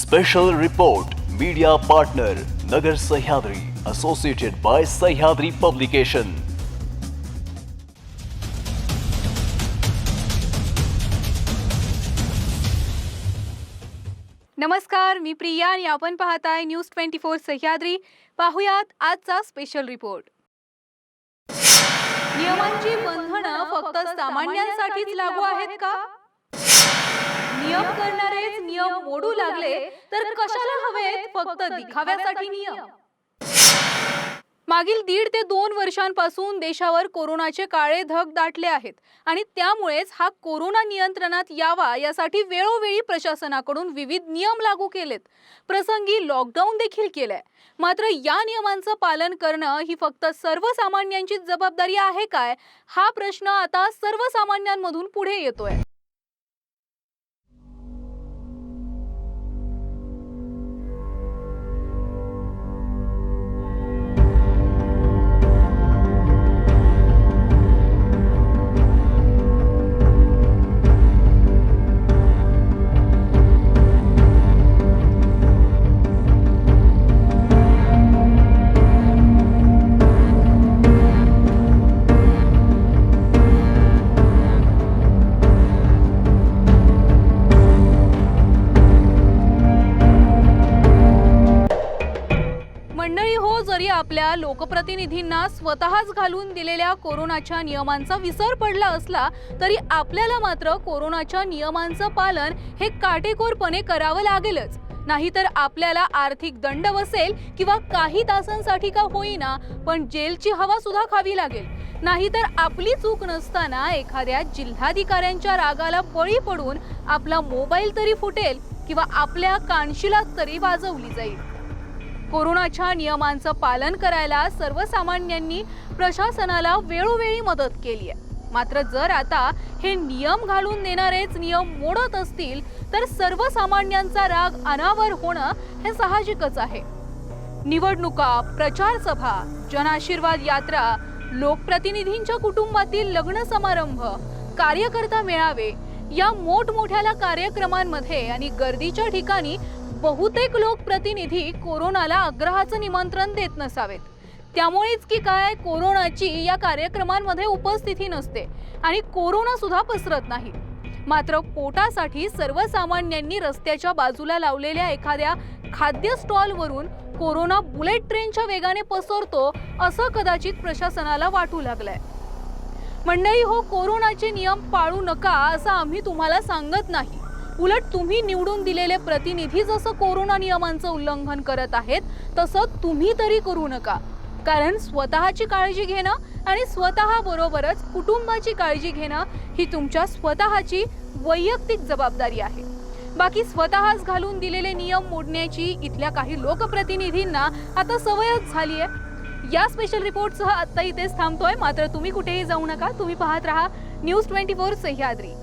Special report media partner नगर Sahyadri associated bye Sahyadri publication. नमस्कार, मी प्रिया आणि आपण पाहताय न्यूज 24 सह्याद्री। पाहुयात आजचा स्पेशल रिपोर्ट। नियमांची बंधनं फक्त सामान्यांसाठीच लागू आहेत का? नियम करणारेच नियम मोडू लागले तर कशाला हवेत फक्त दिखाव्यासाठी नियम? मागील 1.5 ते 2 वर्षांपासून देशावर कोरोनाचे काळे धग दाटले आहेत आणि त्यामुळेच हा कोरोना नियंत्रणात यावा यासाठी वेळोवेळी प्रशासनाकडून विविध नियम लागू केलेत। प्रसंगी लॉकडाऊन देखील केलंय। मात्र या नियमांचं पालन करणं ही फक्त सर्वसामान्यांचीच जबाबदारी आहे काय, हा प्रश्न आता सर्वसामान्यांमधून पुढे येतोय। मंडळी हो, जरी आपल्या लोकप्रतिनिधींना स्वतःच घालून दिलेल्या कोरोनाच्या नियमांचा विसर पडला असला तरी आपल्याला मात्र कोरोनाच्या नियमांचं पालन हे काटेकोरपणे करावं लागेलच, नाहीतर आपल्याला आर्थिक दंड बसेल किंवा काही तासांसाठी का होईना पण जेलची हवा सुद्धा खावी लागेल। नाहीतर आपली चूक नसताना एखाद्या जिल्हाधिकाऱ्यांच्या रागाला बळी पडून आपला मोबाईल तरी फुटेल किंवा आपल्या कानशिलात तरी वाजवली जाईल। कोरोनाच्या नियमांचं पालन करायला सर्वसामान्यांनी प्रशासनाला वेळोवेळी मदत केली आहे। मात्र जर आता हे नियम घालून देणारेच नियम मोडत असतील तर सर्वसामान्यांचा राग अनावर होणं हे साहजिकच आहे। निवडणुका, प्रचार सभा, जनआशीर्वाद यात्रा, लोकप्रतिनिधींच्या कुटुंबातील लग्न समारंभ, कार्यकर्ता मेळावे या मोठमोठ्या कार्यक्रमांमध्ये आणि गर्दीच्या ठिकाणी बहुतेक लोकप्रतिनिधी कोरोनाला आग्रहाचं निमंत्रण देत नसावेत। त्यामुळेच की काय कोरोनाची या कार्यक्रमांमध्ये उपस्थिती नसते आणि कोरोना सुद्धा पसरत नाही। मात्र पोटासाठी सर्वसामान्यांनी रस्त्याच्या बाजूला लावलेल्या एखाद्या खाद्य स्टॉलवरून कोरोना बुलेट ट्रेनच्या वेगाने पसरतो असं कदाचित प्रशासनाला वाटू लागलंय। मंडळी हो, कोरोनाचे नियम पाळू नका असं आम्ही तुम्हाला सांगत नाही। उलट तुम्ही निवडून दिलेले प्रतिनिधी जसं कोरोना नियमांचं उल्लंघन करत आहेत तसं तुम्ही तरी करू नका। कारण स्वतःची काळजी घेणं आणि स्वतः बरोबरच कुटुंबाची काळजी घेणं ही तुमच्या स्वतःची वैयक्तिक जबाबदारी आहे। बाकी स्वतःच घालून दिलेले नियम मोडण्याची इथल्या काही लोकप्रतिनिधींना आता सवयच झाली आहे। या स्पेशल रिपोर्टसह आता इथेच थांबतोय। मात्र तुम्ही कुठेही जाऊ नका, तुम्ही पाहत राहा न्यूज 24 सह्याद्री।